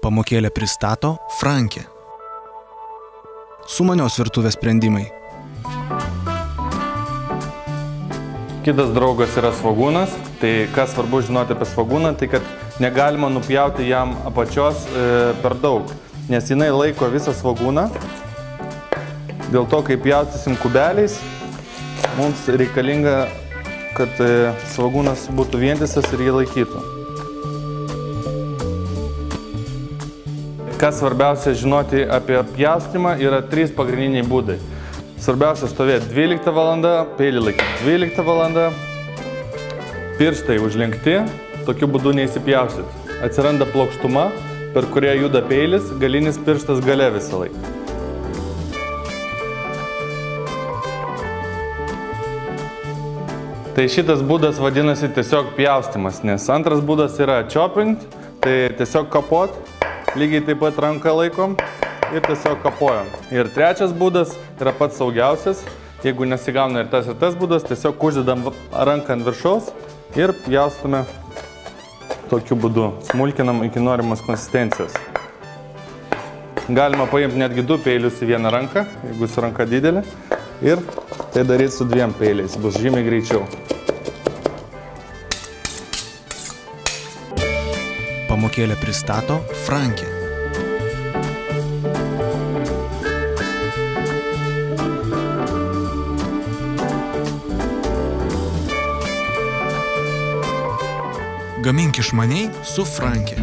Pamokėlę pristato Frankė. Sumanios virtuvės sprendimai. Kitas draugas yra svogūnas. Tai kas svarbu žinoti apie svogūną, tai kad negalima nupjauti jam apačios per daug, nes jinai laiko visą svogūną. Dėl to, kai pjaustysim kubeliais, mums reikalinga, kad svogūnas būtų vientisas ir jį laikytų. Kas svarbiausia žinoti apie pjaustymą, yra 3 pagrindiniai būdai. Svarbiausia stovėti 12 valandą, peilį laikyti 12 valandą, pirštai užlenkti, tokiu būdu neįsipjausit. Atsiranda plokštuma, per kurią juda peilis, galinis pirštas gale visą laiką. Tai šitas būdas vadinasi tiesiog pjaustymas, nes antras būdas yra chopping, tai tiesiog kapot, lygiai taip pat ranką laikom ir tiesiog kapojam. Ir trečias būdas yra pats saugiausias, jeigu nesigauna ir tas būdas, tiesiog uždedam ranką ant viršaus ir pjaustome tokiu būdu, smulkinam iki norimos konsistencijos. Galima paimti netgi 2 peilius į vieną ranką, jeigu su ranka didelė, ir tai daryti su 2 peiliais, bus žymiai greičiau. Pamokėlę pristato Frankė. Gamink išmaniai su Frankė.